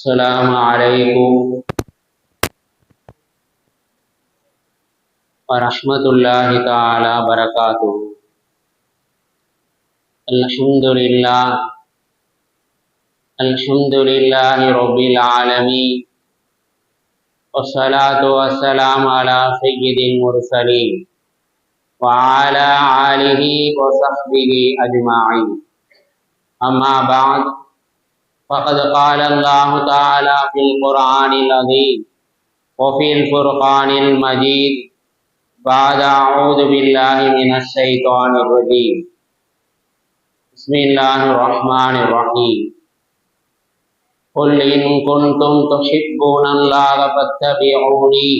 السلام عليكم ورحمة الله تعالى وبركاته. الحمد لله رب العالمين، والصلاة والسلام على سيد المرسلين وعلى آله وصحبه أجمعين. أما بعد، فقد قال الله تعالى في القرآن العظيم وفي الفرقان المجيد بعد أعوذ بالله من الشيطان الرجيم. بسم الله الرحمن الرحيم. قل إن كنتم تحبون الله فاتبعوني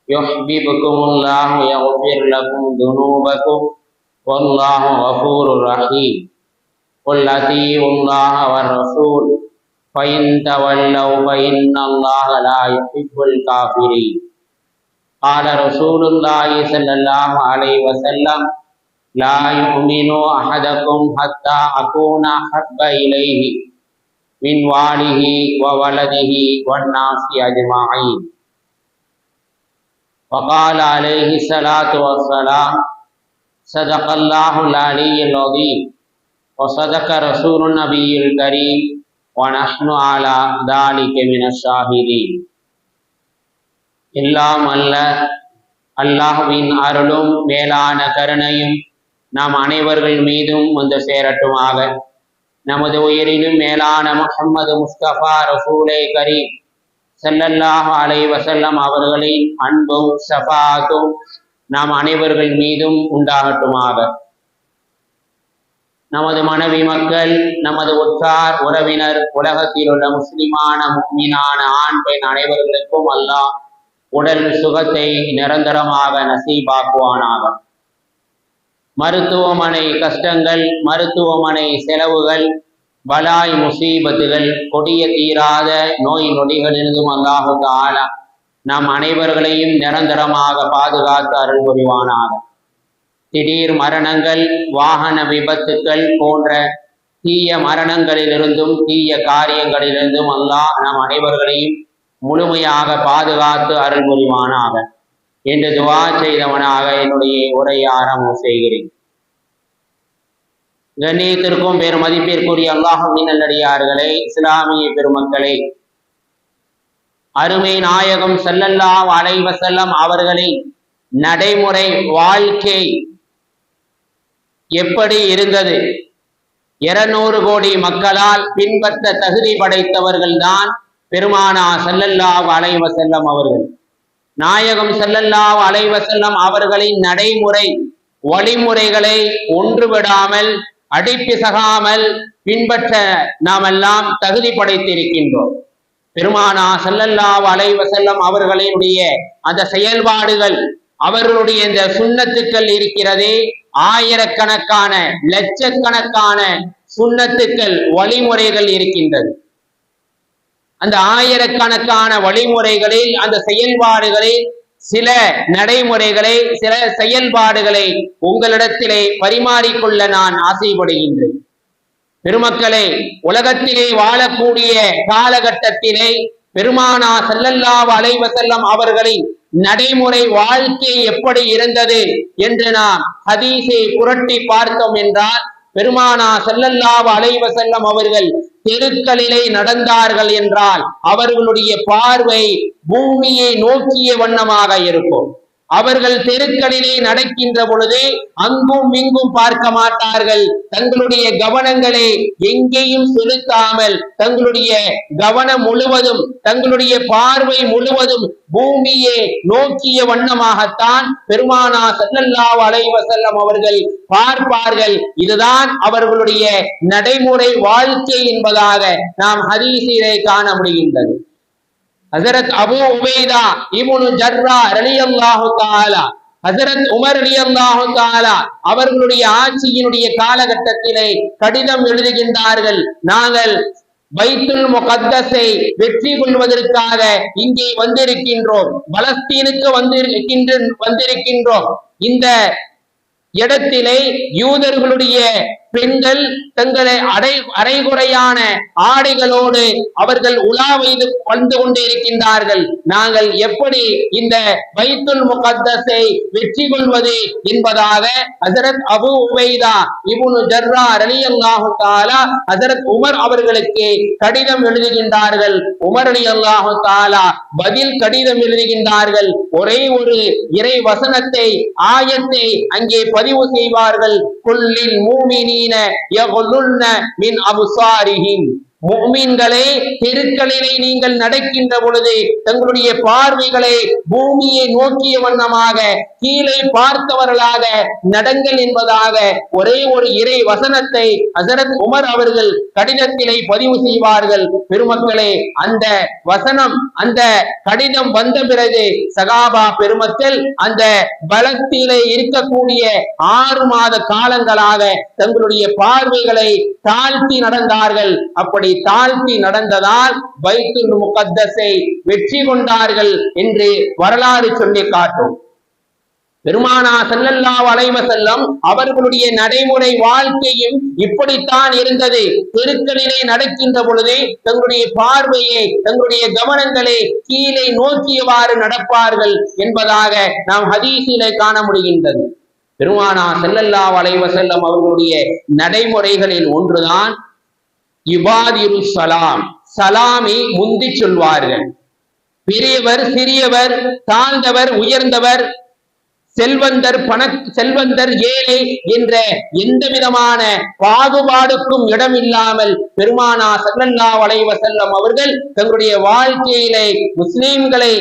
يحببكم الله يغفر لكم ذنوبكم والله غفور رحيم. قل أطيعوا الله والرسول فإن تولوا فإن الله لا يحب الكافرين. قال رسول الله صلى الله عليه وسلم: لا يؤمن أحدكم حتى أكون أحب إليه من والده وولده والناس أجمعين. وقال عليه الصلاة والسلام: صدق الله العلي العظيم وصدق رسول النبي الكريم ونحن على ذلك من الشاهدين. எல்லாம் அல்ல அல்லாஹ்வின் அருளும் மேலான கருணையும் நாம் அனைவர்கள் மீதும் வந்து சேரட்டுமாக. நமது உயிரிலும் மேலான முஹம்மது முஸ்தபா ரசூலே கரீம் ஸல்லல்லாஹு அலைஹி வஸல்லம் அவர்களின் அன்பும் ஷஃபாஅத்தும் நாம் அனைவர்கள் மீதும் உண்டாகட்டுமாக. நமது மனைவி மக்கள், நமது உற்றார் உறவினர், உலகத்தில் உள்ள முஸ்லிமான முஃமினான ஆண் பெண் அனைவர்களுக்கும் அல்லாஹ் உடல் சுகத்தை நிரந்தரமாக நசீபாக்குவானாக. மருத்துவமனை கஷ்டங்கள், மருத்துவமனை செலவுகள், பலாய் முசீபத்துகள், கொடிய தீராத நோய் நொடிகளிலிருந்தும் அல்லாஹு தஆலா நாம் அனைவர்களையும் நிரந்தரமாக பாதுகாத்து அருள் புரிவானாக. திடீர் மரணங்கள், வாகன விபத்துக்கள் போன்ற தீய மரணங்களிலிருந்தும் தீய காரியங்களிலிருந்தும் அல்லாஹ் நாம் அனைவர்களையும் முழுமையாக பாதுகாத்து அருள் புரிவானாக என்று துஆ செய்தவனாக என்னுடைய உரையை ஆரம்பம் செய்கிறேன். கண்ணியத்திற்கும் பெரும் மதிப்பிற்குரிய அல்லாஹ்வின் நல்லடியார்களே, இஸ்லாமிய பெருமக்களே, அருமை நாயகம் ஸல்லல்லாஹு அலைஹி வஸல்லம் அவர்களின் நடைமுறை வாழ்க்கை எப்படி இருந்தது? 200 கோடி மக்களால் பின்பற்ற தகுதி படைத்தவர்கள் தான் பெருமானா ஸல்லல்லாஹு அலைஹி வஸல்லம் அவர்கள். நாயகம் ஸல்லல்லாஹு அலைஹி வஸல்லம் அவர்களின் நடைமுறை வழிமுறைகளை ஒன்றுவிடாமல் அடிப்பிசகாமல் பின்பற்ற நாம் எல்லாம் தகுதி படைத்திருக்கின்றோம். பெருமானா ஸல்லல்லாஹு அலைஹி வஸல்லம் அவர்களுடைய அந்த செயல்பாடுகள், அவர்களுடைய இந்த சுன்னத்துக்கள் இருக்கிறதே, ஆயிரக்கணக்கான லட்சக்கணக்கான சுன்னத்துக்கள் வழிமுறைகள் இருக்கின்றது. அந்த ஆயிரக்கணக்கான வழிமுறைகளில், அந்த செயல்பாடுகளில் சில நடைமுறைகளை, சில செயல்பாடுகளை உங்களிடத்திலே பரிமாறிக்கொள்ள நான் ஆசைப்படுகின்றேன். பெருமக்களே, உலகத்திலே வாழக்கூடிய காலகட்டத்திலே பெருமானா ஸல்லல்லாஹு அலைஹி வஸல்லம் அவர்களின் நடைமுறை வாழ்க்கை எப்படி இருந்தது என்று நாம் ஹதீஸை புரட்டி பார்த்தோம் என்றால், பெருமானா ஸல்லல்லாஹு அலைஹி வஸல்லம் அவர்கள் தெருக்களிலே நடந்தார்கள் என்றால் அவர்களுடைய பார்வை பூமியை நோக்கிய வண்ணமாக இருக்கும். அவர்கள் தெருக்களிலே நடக்கின்ற பொழுது அங்கும் இங்கும் பார்க்க மாட்டார்கள். தங்களுடைய கவனங்களை எங்கேயும் செலுத்தாமல் தங்களுடைய கவனம் முழுவதும், தங்களுடைய பார்வை முழுவதும் பூமியை நோக்கிய வண்ணமாகத்தான் பெருமானா ஸல்லல்லாஹு அலைஹி வஸல்லம் அவர்கள் பார்ப்பார்கள். இதுதான் அவர்களுடைய நடைமுறை வாழ்க்கை என்பதாக நாம் ஹதீஸிலே காண முடிகின்றது. ஹஜரத் அபூ உபைதா இப்னு ஜர்ரா ரலியல்லாஹு தஆலா, ஹஜரத் உமர் ரலியல்லாஹு தஆலா அவர்களுடைய ஆட்சியினுடைய காலகட்டத்திலே கடிதம் எழுதுகின்றார்கள். நாங்கள் பைத்துல் முகத்தஸை வெற்றி கொள்வதற்காக இங்கே வந்திருக்கின்றோம், பலஸ்தீனுக்கு வந்திருக்கின்றோம். இந்த இடத்திலே யூதர்களுடைய பெண்கள் தங்களை அரைகுறையான ஆடைகளோடு அவர்கள் உலா வந்து கொண்டே இருக்கின்றார்கள். நாங்கள் எப்படி இந்த பைத்துல் முகத்தஸை வெற்றி கொள்வது என்பதாக ஹஜரத் அபூ உபைதா இப்னு ஜர்ரா ரலியல்லாஹு தஆலா ஹஜரத் உமர் அவர்களுக்கு கடிதம் எழுதுகின்றார்கள். உமர் ரலியல்லாஹு தஆலா பதில் கடிதம் எழுதுகின்றார்கள். ஒரே ஒரு இறை வசனத்தை ஆயத்தை அங்கே பதிவு செய்வார்கள். குல்லில் மூமினீன யகுல்லுன மின் அப்சாரிஹிம், முஃமின்களே, தெருக்களிலே நீங்கள் நடக்கின்ற பொழுது தங்களுடைய பார்வைகளை பூமியை நோக்கிய வண்ணமாக கீழே பார்த்தவர்களாக நடங்கள் என்பதாக ஒரே ஒரு இறை வசனத்தை ஹஜரத் உமர் அவர்கள் கடிதத்திலே பதிவு செய்வார்கள். பெருமக்களே, அந்த வசனம் அந்த கடிதம் வந்த பிறகு சகாபா பெருமக்கள் அந்த பலத்திலே இருக்கக்கூடிய 6 மாத காலங்களாக தங்களுடைய பார்வைகளை தாழ்த்தி நடந்தார்கள். அப்படி தாழ்த்தி நடந்ததால் பைத்துல் முகத்தஸை வெற்றி கொண்டார்கள் என்று வரலாறு சொல்லி காட்டும். பெருமானா ஸல்லல்லாஹு அலைஹி வஸல்லம் அவர்களுடைய நடைமுறை வாழ்க்கையும் இப்படித்தான் இருந்தது. தெருக்களிலே நடக்கின்ற பொழுது தங்களுடைய பார்வையை தங்களுடைய கவனங்களை கீழே நோக்கியவாறு நடப்பார்கள் என்பதாக நாம் ஹதீஸிலே காண முடிகின்றது. பெருமானா ஸல்லல்லாஹு அலைஹி வஸல்லம் அவர்களுடைய நடைமுறைகளில் ஒன்றுதான் இபாதிரு சலாம், சலாமை முந்தி சொல்வார்கள். பெரியவர் சிறியவர், தாழ்ந்தவர் உயர்ந்தவர், செல்வந்தர் ஏழை என்ற எந்த விதமான பாகுபாடுக்கும் இடமில்லாமல் பெருமானா ஸல்லல்லாஹு அலைஹி வஸல்லம் அவர்கள் தங்களுடைய வாழ்க்கையிலே முஸ்லிம்களை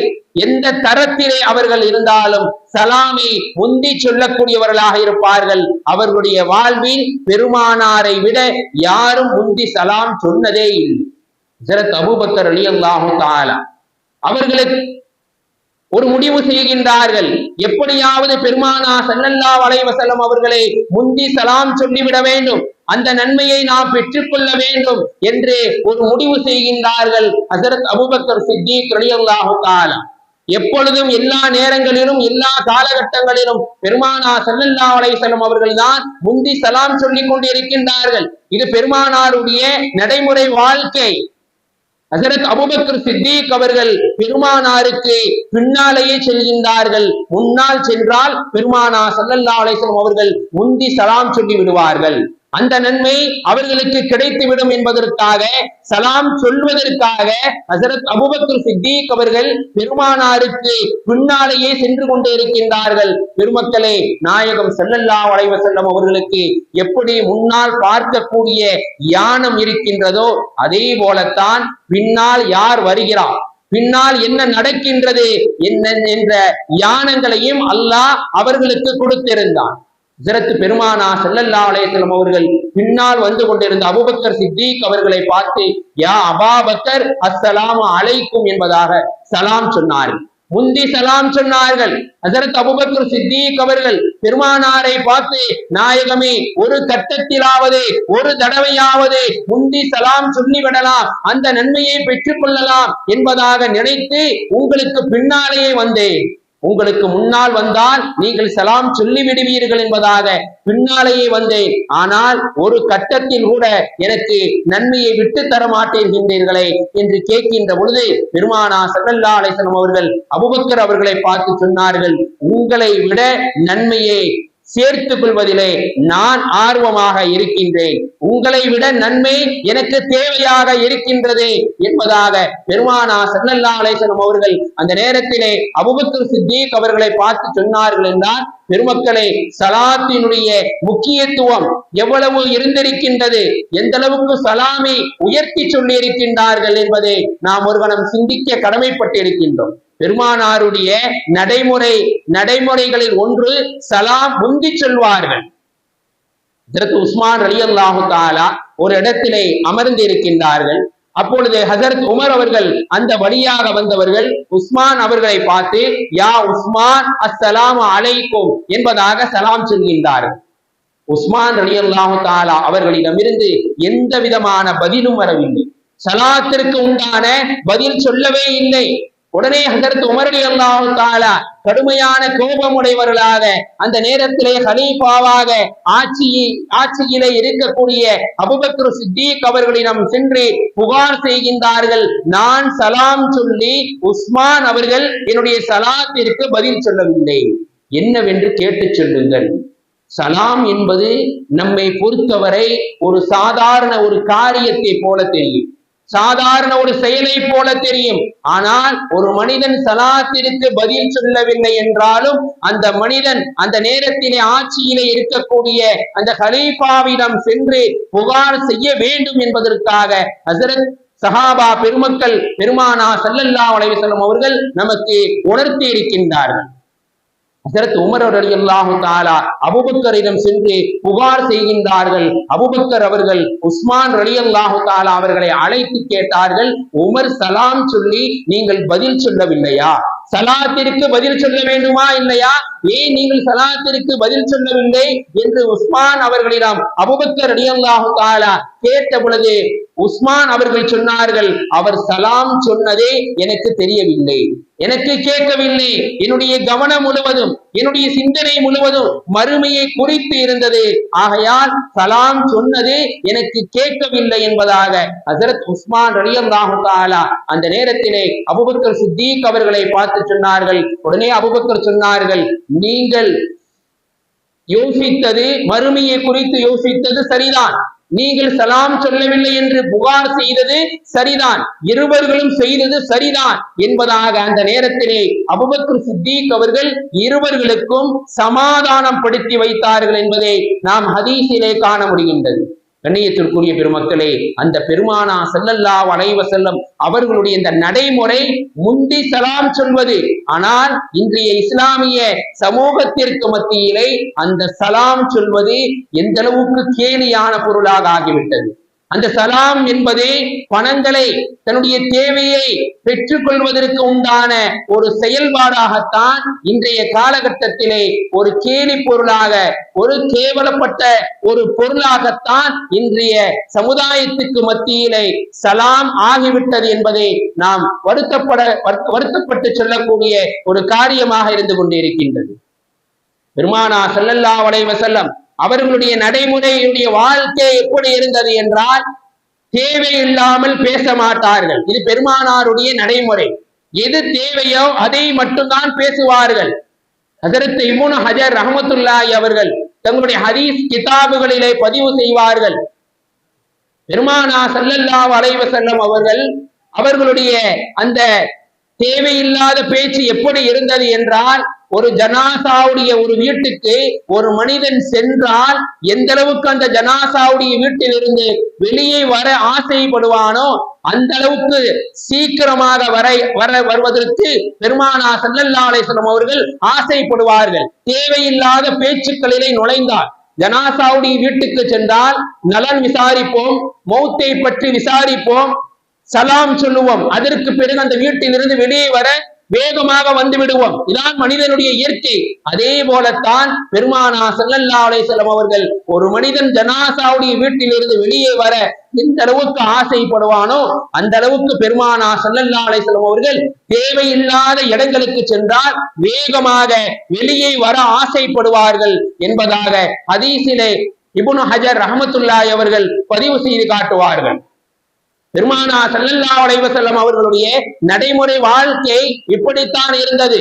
எந்த தரத்திலே அவர்கள் இருந்தாலும் சலாமை முந்தி சொல்லக்கூடியவர்களாக இருப்பார்கள். அவர்களுடைய வாழ்வில் பெருமானாரை விட யாரும் முந்தி சலாம் சொன்னதே இல்லை. ஹஜ்ரத் அபூபக்கர் ரலியல்லாஹு தஆலா அவர்களுக்கு ஒரு முடிவு செய்கின்றார்கள். எப்படியாவது பெருமானா ஸல்லல்லாஹு அலைஹி வஸல்லம் அவர்களை முந்தி சலாம் சொல்லிவிட வேண்டும், அந்த நன்மையை நாம் பெற்றுக்கொள்ள வேண்டும் என்று ஒரு முடிவு செய்கின்றார்கள். ஹஜ்ரத் அபூபக்கர் சித்தீக் ரலியல்லாஹு தஆலா எப்பொழுதும் எல்லா நேரங்களிலும் எல்லா காலகட்டங்களிலும் பெருமானா ஸல்லல்லாஹு அலைஹி வஸல்லம் அவர்கள் தான் முந்தி சலாம் சொல்லிக் கொண்டிருக்கின்றார்கள். இது பெருமானாருடைய நடைமுறை வாழ்க்கை. ஹஜ்ரத் அபூபக்கர் சித்தீக் அவர்கள் பெருமானாருக்கு பின்னாலேயே செல்கின்றார்கள். முன்னால் சென்றால் பெருமானா ஸல்லல்லாஹு அலைஹி வஸல்லம் அவர்கள் முந்தி சலாம் சொல்லி விடுவார்கள். அந்த நன்மை அவர்களுக்கு கிடைத்துவிடும் என்பதற்காக, சலாம் சொல்வதற்காக ஹஜ்ரத் அபூபக்கர் சித்தீக் அவர்கள் பெருமானாருக்கு பின்னாலேயே சென்று கொண்டே இருக்கின்றார்கள். பெருமக்களே, நாயகம் ஸல்லல்லாஹு அலைஹி வஸல்லம் அவர்களுக்கு எப்படி முன்னால் பார்க்கக்கூடிய யானம் இருக்கின்றதோ அதே போலத்தான் பின்னால் யார் வருகிறார், பின்னால் என்ன நடக்கின்றது என்ற யானங்களையும் அல்லாஹ் அவர்களுக்கு கொடுத்திருந்தான். ஹஜ்ரத் பெருமானா ஸல்லல்லாஹு அலைஹி வஸல்லம் அவர்கள் பின்னால் வந்து கொண்டிருந்த அபூபக்கர் சித்தீக் அவர்களை பார்த்து யா அபூபக்கர் அஸ்ஸலாமு அலைக்கும் என்பதாக சலாம் சொன்னார்கள். முந்தி சலாம் சொன்னார்கள். ஹஜ்ரத் அபூபக்கர் சித்தீக் அவர்கள் பெருமானாரை பார்த்து நாயகமே, ஒரு கட்டத்திலாவது ஒரு தடவையாவது முந்தி சலாம் சொல்லிவிடலாம், அந்த நன்மையை பெற்றுக் கொள்ளலாம் என்பதாக நினைத்து உங்களுக்கு பின்னாலேயே வந்தேன். உங்களுக்கு முன்னால் வந்தால் நீங்கள் சலாம் சொல்லி விடுவீர்கள் என்பதாக பின்னாலேயே வந்தேன். ஆனால் ஒரு கட்டத்தில் கூட எனக்கு நன்மையை விட்டு தர மாட்டேன்கின்றீர்களே என்று கேட்கின்ற பொழுது பெருமானா ஸல்லல்லாஹு அலைஹி வஸல்லம் அவர்கள் அபூபக்கர் அவர்களை பார்த்து சொன்னார்கள், உங்களை விட நன்மையை சேர்த்துக் கொள்வதிலே நான் ஆர்வமாக இருக்கின்றேன், உங்களை விட நன்மை எனக்கு தேவையாக இருக்கின்றது என்பதாக பெருமானா ஸல்லல்லாஹு அலைஹி வஸல்லம் அவர்கள் அந்த நேரத்திலே அபூபக்கர் சித்தீக் அவர்களை பார்த்து சொன்னார்கள் என்றால், பெருமக்களே, சலாத்தினுடைய முக்கியத்துவம் எவ்வளவு இருந்திருக்கின்றது, எந்த அளவுக்கு சலாமை உயர்த்தி சொல்லி இருக்கின்றார்கள் என்பதை நாம் ஒரு கணம் சிந்திக்க கடமைப்பட்டிருக்கின்றோம். பெருமானாருடைய நடைமுறைகளில் ஒன்று சலாம் முந்தி சொல்வார்கள். ஹஜ்ரத் உஸ்மான் ரலியல்லாஹு தஆலா ஒரு இடத்திலே அமர்ந்து இருக்கின்றார்கள். அப்பொழுது ஹஜ்ரத் உமர் அவர்கள் அந்த வழியாக வந்தவர்கள் உஸ்மான் அவர்களை பார்த்து யா உஸ்மான் அஸ்ஸலாமு அலைக்கும் என்பதாக சலாம் சொல்கின்றார்கள். உஸ்மான் ரலியல்லாஹு தஆலா அவர்களிடமிருந்து எந்த விதமான பதிலும் வரவில்லை. சலாத்திற்கு உண்டான பதில் சொல்லவே இல்லை. உடனே ஹஜரத் உமர் ரலியல்லாஹு தஆலா கடுமையான கோபமுடையவர்களாக அந்த நேரத்திலே ஹலீஃபாவாக ஆட்சியிலே இருக்கக்கூடிய அபூபக்கர் சித்திக் அவர்களிடம் சென்று புகார் செய்கின்றார்கள். நான் சலாம் சொல்லி உஸ்மான் அவர்கள் என்னுடைய சலாத்திற்கு பதில் சொல்லவில்லை, என்னவென்று கேட்டு சொல்லுங்கள். சலாம் என்பது நம்மை பொறுத்தவரை ஒரு சாதாரண ஒரு காரியத்தை போல தெரியும், சாதாரண ஒரு செயலை போல தெரியும். ஆனால் ஒரு மனிதன் சலாத்திற்கு பதில் சொல்லவில்லை என்றாலும் அந்த மனிதன் அந்த நேரத்திலே ஆட்சியிலே இருக்கக்கூடிய அந்த ஹலீஃபாவிடம் சென்று புகார் செய்ய வேண்டும் என்பதற்காக ஹஸரத் சஹாபா பெருமக்கள் பெருமானா ஸல்லல்லாஹு அலைஹி வஸல்லம் அவர்கள் நமக்கு உணர்த்தி இருக்கின்றார்கள். ஹஸரத் உமர் ரலியல்லாஹு தஆலா அபூபக்கரிடம் சென்று புகார் செய்கின்றார்கள். அபூபக்கர் அவர்கள் உஸ்மான் ரலியல்லாஹு தஆலா அவர்களை அழைத்து கேட்டார்கள், உமர் சலாம் சொல்லி நீங்கள் பதில் சொல்லவில்லையா? சலாத்திற்கு பதில் சொல்ல வேண்டுமா இல்லையா? ஏன் நீங்கள் சலாத்திற்கு பதில் சொல்லவில்லை என்று உஸ்மான் அவர்களிடம் அபூபக்கர் ரலியல்லாஹு தஆலா கேட்ட பொழுது உஸ்மான் அவர்கள் சொன்னார்கள், அவர் சலாம் சொன்னதே எனக்கு தெரியவில்லை, எனக்கு கேட்கவில்லை. என்னுடைய கவனம் முழுவதும் என்னுடைய சிந்தனை முழுவதும் மறுமையை குறித்து இருந்தது, ஆகையால் சலாம் சொன்னது எனக்கு கேட்கவில்லை என்பதாக ஹஸரத் உஸ்மான் ரலியல்லாஹு தஆலா அந்த நேரத்திலே அபூபக்கர் சித்திக் அவர்களை பார்த்து சொன்னார்கள். உடனே அபூபக்கர் சொன்னார்கள், நீங்கள் யோசித்தது மறுமையை குறித்து யோசித்தது சரிதான், நீங்கள் சலாம் சொல்லவில்லை என்று புகார் செய்தது சரிதான், இருவர்களும் செய்தது சரிதான் என்பதாக அந்த நேரத்திலே அபூபக்கர் சித்திக் அவர்கள் இருவர்களுக்கும் சமாதானம் படுத்தி வைத்தார்கள் என்பதை நாம் ஹதீஸிலே காண முடிகின்றது. கண்ணியத்திற்குரிய பெருமக்களே, அந்த பெருமானா ஸல்லல்லாஹு அலைஹி வஸல்லம் அவர்களுடைய இந்த நடைமுறை முந்தி சலாம் சொல்வது. ஆனால் இன்றைய இஸ்லாமிய சமூகத்திற்கு மத்தியிலே அந்த சலாம் சொல்வது எந்த அளவுக்கு கேலியான பொருளாக ஆகிவிட்டது. அந்த சலாம் என்பது பணங்களை தன்னுடைய தேவையை பெற்றுக் கொள்வதற்கு உண்டான ஒரு செயல்பாடாகத்தான் இன்றைய காலகட்டத்திலே ஒரு கேலி பொருளாக, ஒரு கேவலப்பட்ட ஒரு பொருளாகத்தான் இன்றைய சமுதாயத்துக்கு மத்தியிலே சலாம் ஆகிவிட்டது என்பதை நாம் வருத்தப்பட்டு சொல்லக்கூடிய ஒரு காரியமாக இருந்து கொண்டிருக்கின்றது. பெருமானா ஸல்லல்லாஹு அலைஹி வஸல்லம் அவர்களுடைய நடைமுறையுடைய வாழ்க்கை எப்படி இருந்தது என்றால், தேவையில்லாமல் பேச மாட்டார்கள். இது பெருமானாருடைய நடைமுறை. எது தேவையோ அதை மட்டும்தான் பேசுவார்கள். ஹஸரத் இப்னு ஹஜர் ரஹ்மத்துல்லாஹி அவர்கள் தங்களுடைய ஹதீஸ் கிதாபுகளிலே பதிவு செய்வார்கள், பெருமானா ஸல்லல்லாஹு அலைஹி வஸல்லம் அவர்களுடைய அந்த தேவையில்லாத பேச்சு எப்படி இருந்தது என்றால், ஒரு ஜனாசாவுடைய ஒரு வீட்டுக்கு ஒரு மனிதன் சென்றால் எந்த அளவுக்கு அந்த ஜனாசாவுடைய வீட்டில் இருந்து வெளியே வர ஆசைப்படுவானோ அந்த அளவுக்கு சீக்கிரமாக வருவதற்கு பெருமானா ஸல்லல்லாஹு அலைஹி வஸல்லம் அவர்கள் ஆசைப்படுவார்கள். தேவையில்லாத பேச்சுக்களிலே நுழைந்தால், ஜனாசாவுடைய வீட்டுக்கு சென்றால் நலன் விசாரிப்போம், மௌத்தை பற்றி விசாரிப்போம், சலாம் சொல்லுவோம், அதற்கு பிறகு அந்த வீட்டிலிருந்து வெளியே வர வேகமாக வந்து விடுவோம். இதான் மனிதனுடைய இயற்கை. அதே போலத்தான் பெருமானா ஸல்லல்லாஹு அலைஹி வஸல்லம் அவர்கள் ஒரு மனிதன் ஜனாசாவுடைய வீட்டிலிருந்து வெளியே வர எந்த அளவுக்கு ஆசைப்படுவானோ அந்த அளவுக்கு பெருமானா ஸல்லல்லாஹு அலைஹி வஸல்லம் அவர்கள் தேவையில்லாத இடங்களுக்கு சென்றால் வேகமாக வெளியே வர ஆசைப்படுவார்கள் என்பதாக ஹதீஸிலே இப்னு ஹஜர் ரஹ்மத்துல்லாஹி அவர்கள் பதிவு செய்து காட்டுவார்கள். பெருமானா ஸல்லல்லாஹு அலைஹி வஸல்லம் அவர்களுடைய நடைமுறை வாழ்க்கை இப்படித்தான் இருந்தது.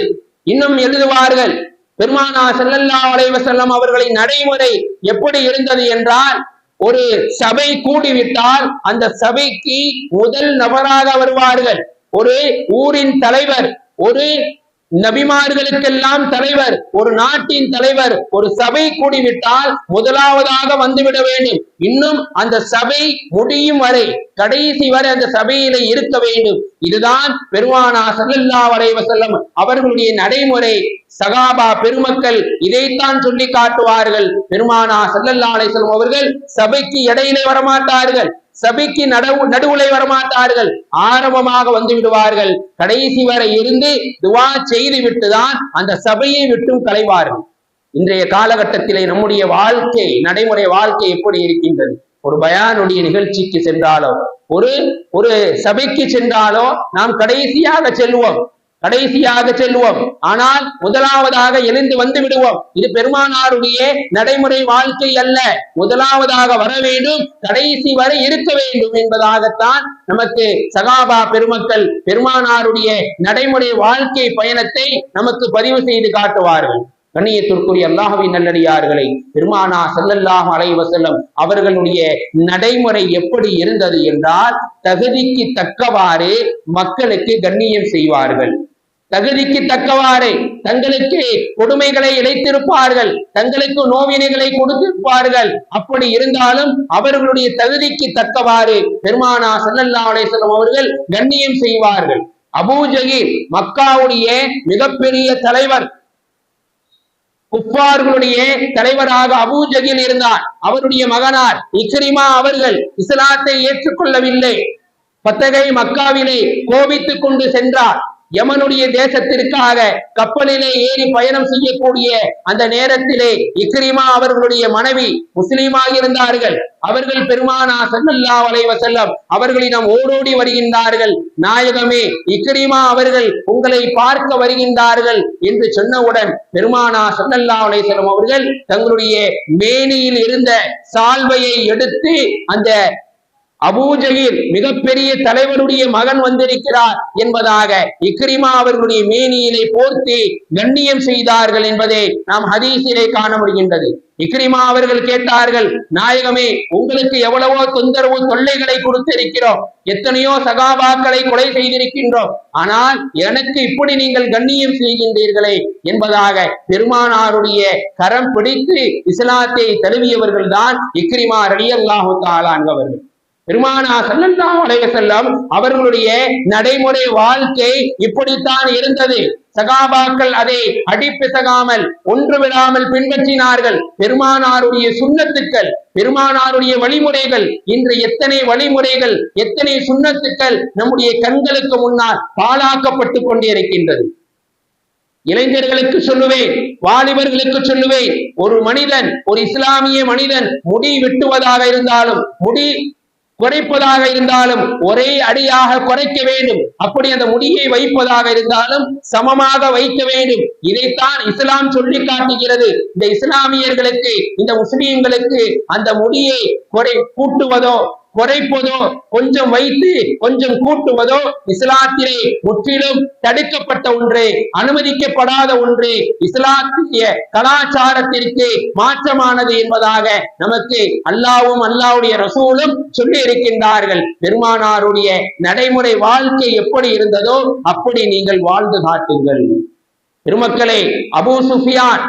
இன்னும் எழுதுவார்கள், பெருமானா ஸல்லல்லாஹு அலைஹி வஸல்லம் அவர்களின் நடைமுறை எப்படி இருந்தது என்றால், ஒரு சபை கூடிவிட்டால் அந்த சபைக்கு முதல் நபராக வருவார்கள் ஒரு ஊரின் தலைவர், ஒரு நபிமார்களுக்கெல்லாம் தலைவர், ஒரு நாட்டின் தலைவர். ஒரு சபை கூடிவிட்டால் முதலாவதாக வந்துவிட வேண்டும். இன்னும் அந்த சபை முடியும் வரை, கடைசி வரை அந்த சபையிலே இருக்க வேண்டும். இதுதான் பெருமானா ஸல்லல்லாஹு அலைஹி வஸல்லம் அவர்களுடைய நடைமுறை. சகாபா பெருமக்கள் இதைத்தான் சொல்லி காட்டுவார்கள். பெருமானா ஸல்லல்லாஹு அலைஹி வஸல்லம் அவர்கள் சபைக்கு இடையிலே வரமாட்டார்கள், சபைக்கு நடுவுலை வரமாட்டார்கள், ஆரம்பமாக வந்து விடுவார்கள். கடைசி வரை இருந்து துவா செய்து விட்டுதான் அந்த சபையை விட்டும் களைவார்கள். இன்றைய காலகட்டத்திலே நம்முடைய வாழ்க்கை, நடைமுறை வாழ்க்கை எப்படி இருக்கின்றது? ஒரு பயானுடைய நிகழ்ச்சிக்கு சென்றாலோ, ஒரு சபைக்கு சென்றாலோ நாம் கடைசியாக செல்வோம். கடைசியாக செல்வோம். ஆனால் முதலாவதாக எழுந்து வந்து விடுவோம். இது பெருமானாருடைய நடைமுறை வாழ்க்கை அல்ல. முதலாவதாக வர வேண்டும், கடைசி வரை இருக்க வேண்டும் என்பதாகத்தான் நமக்கு சகாபா பெருமக்கள் பெருமானாருடைய நடைமுறை வாழ்க்கை பயணத்தை நமக்கு பதிவு செய்து காட்டுவார்கள். கண்ணியத்திற்குரிய அல்லாஹ்வின் நல்லடியார்களை, பெருமானா ஸல்லல்லாஹு அலைஹி வஸல்லம் அவர்களுடைய நடைமுறை எப்படி இருந்தது என்றால், தகுதிக்கு தக்கவாறு மக்களுக்கு கண்ணியம் செய்வார்கள். தகுதிக்கு தக்கவாறு தங்களுக்கு கொடுமைகளை இழைத்திருப்பார்கள், தங்களுக்கு நோவினைகளை கொடுத்திருப்பார்கள். அப்படி இருந்தாலும் அவர்களுடைய தகுதிக்கு தக்கவாறு பெருமானா ஸல்லல்லாஹு அலைஹி வஸல்லம் அவர்கள் கண்ணியம் செய்வார்கள். அபூ ஜஹீல் மக்காவுடைய மிகப்பெரிய தலைவர், குஃபார்களுடைய தலைவராக அபூ ஜஹீல் இருந்தார். அவருடைய மகனார் இக்ரிமா அவர்கள் இஸ்லாத்தை ஏற்றுக்கொள்ளவில்லை. பத்தகை மக்காவிலே கோபித்துக் கொண்டு சென்றார். யமனுடைய தேசத்திற்காக கப்பலிலே ஏறி பயணம் செய்யக்கூடிய அந்த நேரத்திலே இக்ரிமா அவர்களுடைய மனைவி முஸ்லீமாக இருந்தார்கள். அவர்கள் பெருமானா ஸல்லல்லாஹு அலைஹி வஸல்லம் அவர்களிடம் ஓடோடி வருகின்றார்கள். நாயகமே, இக்ரிமா அவர்கள் உங்களை பார்க்க வருகின்றார்கள் என்று சொன்னவுடன் பெருமானா ஸல்லல்லாஹு அலைஹி வஸல்லம் அவர்கள் தங்களுடைய மேனியில் இருந்த சால்வையை எடுத்து, அந்த அபூ ஜஹீல் மிகப்பெரிய தலைவருடைய மகன் வந்திருக்கிறார் என்பதாக இக்ரிமா அவர்களுடைய மேனியிலே போர்த்தி கண்ணியம் செய்தார்கள் என்பதை நாம் ஹதீஸிலே காண முடிகின்றது. இக்ரிமா அவர்கள் கேட்டார்கள், நாயகமே, உங்களுக்கு எவ்வளவோ தொந்தரவு தொல்லைகளை கொடுத்திருக்கிறோம், எத்தனையோ சகாபாக்களை கொலை செய்திருக்கின்றோம், ஆனால் எனக்கு இப்படி நீங்கள் கண்ணியம் செய்கின்றீர்களே என்பதாக பெருமானாருடைய கரம் பிடித்து இஸ்லாத்தை தழுவியவர்கள் தான் இக்ரிமா ரலியல்லாஹு தஆலா அன்ஹு. பெருமானா ஸல்லல்லாஹு அலைஹி வஸல்லம் அவர்களுடைய நடைமுறை வாழ்க்கை இப்படித்தான் இருந்தது. சகாபாக்கள் அதை அடிப்பிசகாமல் ஒன்று விடாமல் பின்பற்றினார்கள். பெருமானாருடைய சுன்னத்துக்கள், பெருமானாருடைய வழிமுறைகள், இன்று எத்தனை வழிமுறைகள், எத்தனை சுன்னத்துக்கள் நம்முடைய கண்களுக்கு முன்னால் பாழாக்கப்பட்டு கொண்டிருக்கின்றது. இளைஞர்களுக்கு சொல்லுவேன், வாலிபர்களுக்கு சொல்லுவேன், ஒரு மனிதன், ஒரு இஸ்லாமிய மனிதன் முடி வெட்டுவதாக இருந்தாலும், முடி குறைப்பதாக இருந்தாலும் ஒரே அடியாக குறைக்க வேண்டும். அப்படி அந்த முடியை வைப்பதாக இருந்தாலும் சமமாக வைக்க வேண்டும். இதைத்தான் இஸ்லாம் சொல்லி காட்டுகிறது. இந்த இஸ்லாமியர்களுக்கு, இந்த முஸ்லிம்களுக்கு அந்த முடியை கூட்டுவதோ குறைப்பதோ, கொஞ்சம் வைத்து கொஞ்சம் கூட்டுவதோ இஸ்லாத்திலே முற்றிலும் தடுக்கப்பட்ட ஒன்று, அனுமதிக்கப்படாத ஒன்று, இஸ்லாத்திய கலாச்சாரத்திற்கு மாற்றமானது என்பதாக நமக்கு அல்லாஹ்வும் அல்லாஹ்வுடைய ரசூலும் சொல்லி இருக்கின்றார்கள். பெருமானாருடைய நடைமுறை வாழ்க்கை எப்படி இருந்ததோ அப்படி நீங்கள் வாழ்ந்து காட்டுங்கள். பெருமக்களே, அபூ சுஃபியான்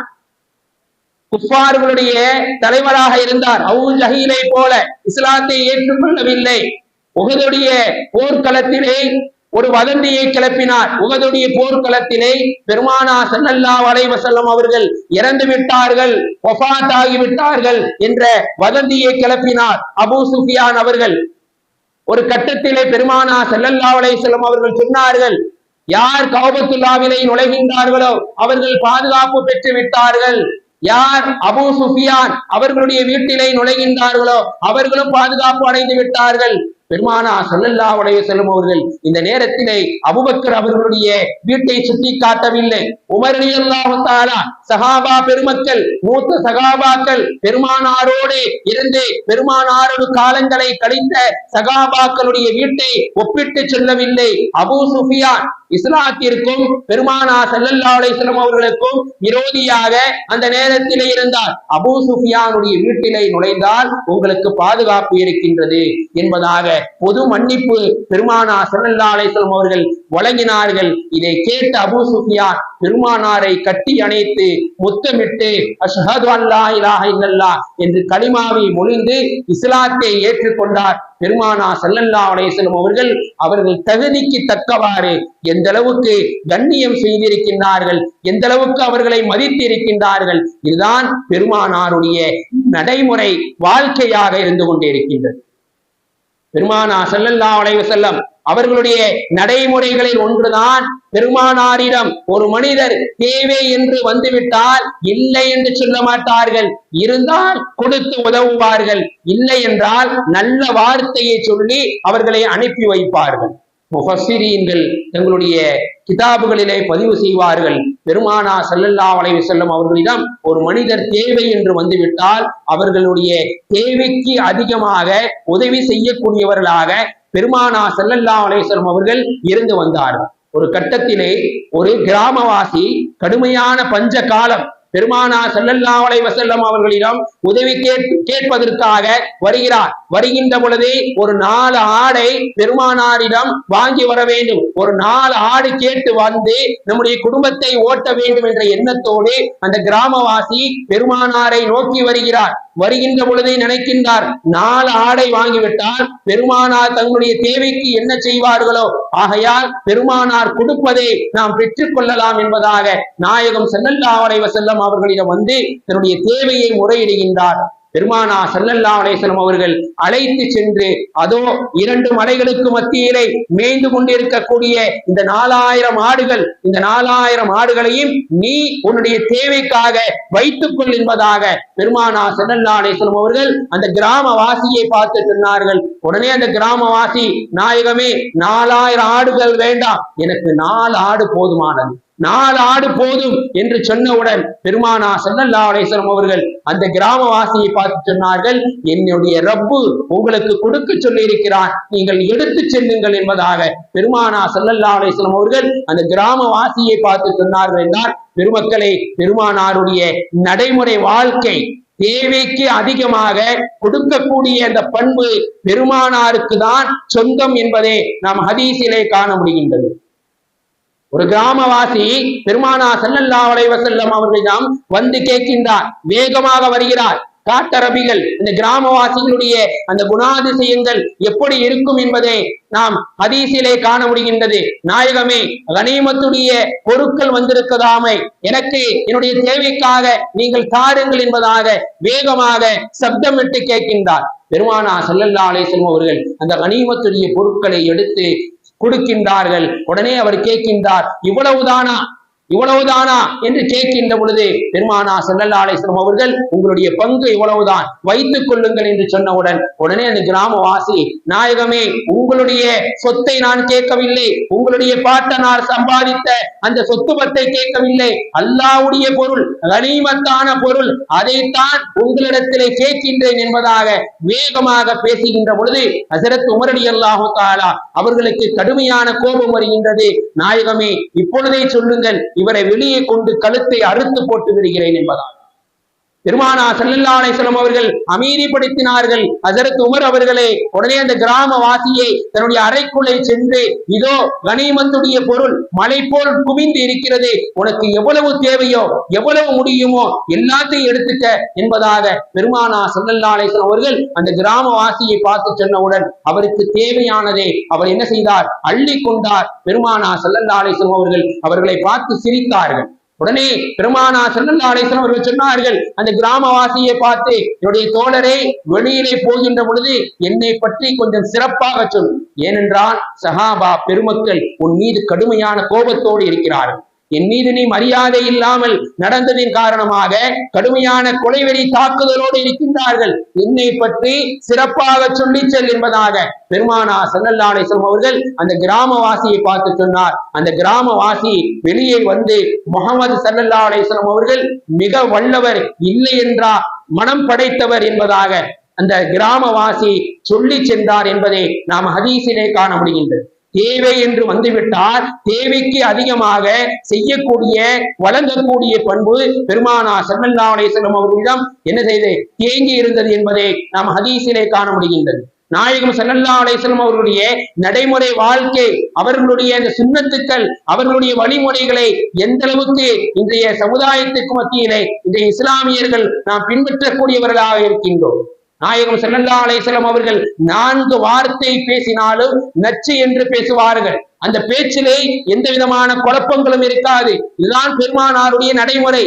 குஃபார்களுடைய தலைவராக இருந்தார். அபூ ஜஹீலை போல இஸ்லாத்தை ஏற்றுக்கொள்ளவில்லை. உஹதுடைய போர்க்களத்திலே ஒரு வதந்தியை கிளப்பினார். உஹதுடைய போர்க்களத்திலே பெருமானா ஸல்லல்லாஹு அலைஹி வஸல்லம் அவர்கள் இறந்து விட்டார்கள், வஃபாத் ஆகிவிட்டார்கள் என்ற வதந்தியை கிளப்பினார் அபூ சுஃபியான் அவர்கள். ஒரு கட்டத்திலே பெருமானா ஸல்லல்லாஹு அலைஹி வஸல்லம் அவர்கள் சொன்னார்கள், யார் கஅபத்துல்லாஹ்விலே நுழைகின்றார்களோ அவர்கள் பாதுகாப்பு பெற்று விட்டார்கள், யார் அபூ சுஃபியான் அவர்களுடைய வீட்டிலே நுழைகின்றார்களோ அவர்களும் பாதுகாப்பு அடைந்து விட்டார்கள். பெருமானா ஸல்லல்லாஹு அலைஹி வஸல்லம் அவர்கள் இந்த நேரத்திலே அபூபக்கர் அவர்களுடைய வீட்டை சுட்டி காட்டவில்லை. உமர் ரலியல்லாஹு தஆலா சஹாபா பெருமக்கள், மூத்த சகாபாக்கள், பெருமானாரோடு இருந்து பெருமானாரோடு காலங்களை கழித்த சகாபாக்களுடைய வீட்டை ஒப்பிட்டு சொல்லவில்லை. அபூ சுஃபியான் இஸ்லாத்திற்கும் பெருமானா ஸல்லல்லாஹு அலைஹி வஸல்லம் அவர்களுக்கும் விரோதியாக அந்த நேரத்திலே இருந்தார். அபூ சுஃபியானுடைய வீட்டிலே நுழைந்தால் உங்களுக்கு பாதுகாப்பு இருக்கின்றது என்பதாக பொது மன்னிப்பு பெருமானா ஸல்லல்லாஹு அலைஹி வஸல்லம் அவர்கள் வழங்கினார்கள். இதை கேட்ட அபூ சுஃபியான் பெருமானாரை கட்டி அணைத்து முத்தமிட்டு அஷ்ஹது அல்லா இலாஹ இல்லல்லாஹ் என்று கலிமாவை மொழிந்து இஸ்லாத்தை ஏற்றுக்கொண்டார். பெருமானா ஸல்லல்லாஹு அலைஹி வஸல்லம் அவர்கள் தகுதிக்கு தக்கவாறு எந்த அளவுக்கு கண்ணியம் செய்திருக்கின்றார்கள், எந்த அளவுக்கு அவர்களை மதித்திருக்கின்றார்கள். இதுதான் பெருமானாருடைய நடைமுறை வாழ்க்கையாக இருந்து கொண்டிருக்கின்றது. பெருமானா ஸல்லல்லாஹு அலைஹி வஸல்லம் அவர்களுடைய நடைமுறைகளில் ஒன்றுதான், பெருமானாரிடம் ஒரு மனிதர் தேவை என்று வந்துவிட்டால் இல்லை என்று சொல்ல மாட்டார்கள், இருந்தால் கொடுத்து உதவுவார்கள், இல்லை என்றால் நல்ல வார்த்தையை சொல்லி அவர்களை அனுப்பி வைப்பார்கள். முஃபஸ்ஸிரீன்கள் தங்களுடைய கிதாபுகளிலே பதிவு செய்வார்கள். பெருமானா ஸல்லல்லாஹு அலைஹி வஸல்லம் அவர்களிடம் ஒரு மனிதர் தேவை என்று வந்துவிட்டால் அவர்களுடைய தேவைக்கு அதிகமாக உதவி செய்யக்கூடியவர்களாக பெருமானா ஸல்லல்லாஹு அலைஹி வஸல்லம் அவர்கள் இருந்து வந்தார்கள். ஒரு கட்டத்திலே ஒரு கிராமவாசி கடுமையான பஞ்ச காலம் பெருமானா ஸல்லல்லாஹு அலைஹி வஸல்லம் அவர்களிடம் உதவி கேட்பதற்காக வருகிறார். வருகின்ற பொழுது ஒரு 4 ஆடை பெருமானாரிடம் வாங்கி வர வேண்டும். ஒரு 4 ஆடு கேட்டு வந்து நம்முடைய குடும்பத்தை ஓட்ட வேண்டும் என்ற எண்ணத்தோடு அந்த கிராமவாசி பெருமானாரை நோக்கி வருகிறார். வருகின்ற பொழுதே நினைக்கின்றார், 4 ஆடை வாங்கிவிட்டால் பெருமானார் தங்களுடைய தேவைக்கு என்ன செய்வார்களோ, ஆகையால் பெருமானார் கொடுப்பதை நாம் பெற்றுக் கொள்ளலாம் என்பதாக நாயகம் ஸல்லல்லாஹு அலைஹி வஸல்லம் அவர்களிடம் வந்து தன்னுடைய தேவையை முறையிடுகின்றார். பெருமானா ஸல்லல்லாஹு அலைஹி வஸல்லம் அவர்கள் அழைத்து சென்று அதோ 2 மலைகளுக்கு மத்தியிலே மேய்ந்து கொண்டிருக்கக்கூடிய இந்த 4000 ஆடுகள், இந்த 4000 ஆடுகளையும் நீ உன்னுடைய தேவைக்காக வைத்துக் கொள் என்பதாக பெருமானா ஸல்லல்லாஹு அலைஹி வஸல்லம் அவர்கள் அந்த கிராமவாசியை பார்த்து சொன்னார்கள். உடனே அந்த கிராமவாசி, நாயகமே 4000 ஆடுகள் வேண்டாம், எனக்கு 4 ஆடு போதுமானது, 4 ஆடு போதும் என்று சொன்னவுடன் பெருமானா ஸல்லல்லாஹு அலைஹி வஸல்லம் அவர்கள் அந்த கிராமவாசியை பார்த்து சொன்னார்கள், என்னுடைய ரப்பு உங்களுக்கு கொடுக்க சொல்லி இருக்கிறான், நீங்கள் எடுத்து செல்லுங்கள் என்பதாக பெருமானா ஸல்லல்லாஹு அலைஹி வஸல்லம் அவர்கள் அந்த கிராமவாசியை பார்த்து சொன்னார்கள் என்றால், பெருமக்களை, பெருமானாருடைய நடைமுறை வாழ்க்கை தேவைக்கு அதிகமாக கொடுக்கக்கூடிய அந்த பண்பு பெருமானாருக்கு தான் சொந்தம் என்பதை நாம் ஹதீஸிலே காண முடிகின்றது. ஒரு கிராமவாசி பெருமானா ஸல்லல்லாஹு அலைஹி வஸல்லம் அவர்களிடம் வந்து கேட்கின்றார். வேகமாக வருகிறார். காட்டரபிகள் இந்த கிராமவாசிகளுடைய அந்த குணாதிசயங்கள் எப்படி இருக்கும் என்பதை நாம் ஹதீஸிலே காண முடிகின்றது. நாயகமே, கனிமத்துடைய பொருட்கள் வந்திருக்கதாமை, எனக்கு என்னுடைய தேவைக்காக நீங்கள் தாருங்கள் என்பதாக வேகமாக சப்தமிட்டு கேட்கின்றார். பெருமானா ஸல்லல்லாஹு அலைஹி வஸல்லம் அவர்கள் அந்த கனிமத்துடைய பொருட்களை எடுத்து கொடுக்கின்றார்கள். உடனே அவர் கேட்கின்றார், இவ்வளவுதானா இவ்வளவுதானா என்று கேட்கின்ற பொழுது பெருமானா ஸல்லல்லாஹு அலைஹி வஸல்லம் அவர்கள் உங்களுடைய பங்கு இவ்வளவுதான், வைத்துக் கொள்ளுங்கள் என்று சொன்னவுடன் உடனே அந்த கிராமவாசி, நாயகமே, உங்களுடைய சொத்தை நான் கேட்கவில்லை, உங்களுடைய பாட்டனார் சம்பாதித்த அந்த சொத்து பத்தை கேட்கவில்லை, அல்லாஹ்வுடைய பொருள், கனிமத்தான பொருள், அதைத்தான் உங்களிடத்திலே கேட்கின்றேன் என்பதாக வேகமாக பேசுகின்ற பொழுது ஹஸரத் உமர் ரலியல்லாஹு தஆலா அவர்களுக்கு கடுமையான கோபம் வருகின்றது. நாயகமே, இப்பொழுதே சொல்லுங்கள், இவரை வெளியே கொண்டு கழுத்தை அறுத்து போட்டு விடுகிறேன் என்பதாக பெருமானா ஸல்லல்லாஹு அலைஹி வஸல்லம் அவர்கள் அமீரிப்படுத்தினார்கள். ஹஸரத் உமர் அவர்களே உடனே அந்த கிராமவாசியை தன்னுடைய அறைக்குள்ளே சென்று, இதோ கனிமத்துடைய பொருள் மலை போல் குவிந்து இருக்கிறது, உனக்கு எவ்வளவு தேவையோ எவ்வளவு முடியுமோ எல்லாத்தையும் எடுத்துக்க என்பதாக பெருமானா ஸல்லல்லாஹு அலைஹி வஸல்லம் அவர்கள் அந்த கிராமவாசியை பார்த்து சொன்னவுடன் அவருக்கு தேவையானதை அவர் என்ன செய்தார், அள்ளி கொண்டார். பெருமானா ஸல்லல்லாஹு அலைஹி வஸல்லம் அவர்கள் அவர்களை பார்த்து சிரித்தார்கள். உடனே பெருமானா ஸல்லல்லாஹு அலைஹி வஸல்லம் அவர்கள் சொன்னார்கள், அந்த கிராமவாசியை பார்த்து, என்னுடைய தோழரை, வெளியிலே போகின்ற பொழுது என்னை பற்றி கொஞ்சம் சிறப்பாக சொல், ஏனென்றால் சஹாபா பெருமக்கள் உன் மீது கடுமையான கோபத்தோடு இருக்கிறார்கள், என் மீது நீ மரியாதை இல்லாமல் நடந்ததின் காரணமாக கடுமையான கொலைவெறி தாக்குதலோடு இருக்கின்றார்கள், என்னை பற்றி சிறப்பாக சொல்லி செல் என்பதாக பெருமானா ஸல்லல்லாஹு அலைஹி வஸல்லம் அவர்கள் அந்த கிராமவாசியை பார்த்து சொன்னார். அந்த கிராமவாசி வெளியே வந்து, முஹம்மது ஸல்லல்லாஹு அலைஹி வஸல்லம் அவர்கள் மிக வல்லவர், இல்லை என்றா மனம் படைத்தவர் என்பதாக அந்த கிராமவாசி சொல்லி சென்றார் என்பதை நாம் ஹதீஸிலே காண முடிகின்றது. தேவை என்று வந்துவிட்டால் தேவைக்கு அதிகமாக செய்யக்கூடிய வழங்கக்கூடிய பண்பு பெருமானா ஸல்லல்லாஹு அலைஹி வஸல்லம் அவர்களிடம் என்ன செய்து தேங்கி இருந்தது என்பதை நாம் ஹதீஸிலே காண முடிகின்றது. நாயகம் ஸல்லல்லாஹு அலைஹி வஸல்லம் அவர்களுடைய நடைமுறை வாழ்க்கை, அவர்களுடைய அந்த சுன்னத்துக்கள், அவர்களுடைய வழிமுறைகளை எந்த அளவுக்கு இன்றைய சமுதாயத்துக்கு மத்தியிலே இன்றைய இஸ்லாமியர்கள் நாம் பின்பற்றக்கூடியவர்களாக இருக்கின்றோம். நாயகம் ஸல்லல்லாஹு அலைஹி வஸல்லம் அவர்கள் 4 வார்த்தை பேசினாலும் நச்சு என்று பேசுவார்கள். அந்த பேச்சிலே எந்த விதமான குழப்பங்களும் இருக்காது. இதுதான் பெருமானாருடைய நடைமுறை.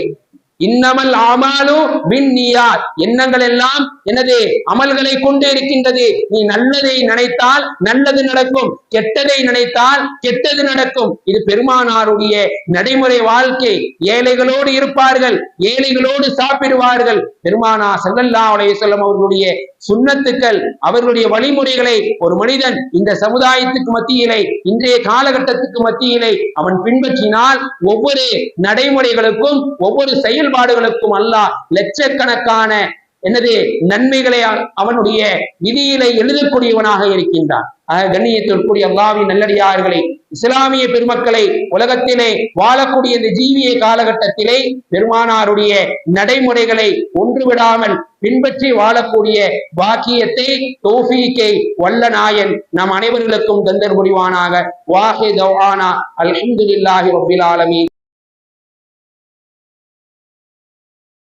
இன்னமல் ஆமாலு பின்னியாத், எண்ணங்கள் எல்லாம் எனது அமல்களை கொண்டு இருக்கின்றது. நீ நல்லதை நினைத்தால் நல்லது நடக்கும், கெட்டதை நினைத்தால் கெட்டது நடக்கும். இது பெருமானாருடைய நடைமுறை வாழ்க்கை. ஏழைகளோடு இருப்பார்கள், ஏழைகளோடு சாப்பிடுவார்கள். பெருமானா ஸல்லல்லாஹு அலைஹி வஸல்லம் அவர்களுடைய சுன்னத்துக்கள், அவர்களுடைய வழிமுறைகளை ஒரு மனிதன் இந்த சமுதாயத்துக்கு மத்தியிலே, இன்றைய காலகட்டத்துக்கு மத்தியிலே அவன் பின்பற்றினால் ஒவ்வொரு நடைமுறைகளுக்கும் ஒவ்வொரு செயல்பாடுகளுக்கும் அல்லாஹ் லட்சக்கணக்கான நன்மைகளை அவனுடைய விதியிலே எழுதக்கூடியவனாக இருக்கின்றான். கண்ணியத்திற்குரிய அல்லாஹ்வின் நல்லடியார்களே, இஸ்லாமிய பெருமக்களை, உலகத்திலே வாழக்கூடிய இந்த ஜீவிய காலகட்டத்திலே பெருமானாருடைய நடைமுறைகளை ஒன்றுவிடாமல் பின்பற்றி வாழக்கூடிய பாக்கியத்தை, தௌஃபீக்கை வல்ல நாயன் நம் அனைவர்களுக்கும் தந்தர் புரிவானாக. வாஹித் தவ்ஆனா அல்ஹம்துலில்லாஹி ரப்பில் ஆலமீன்.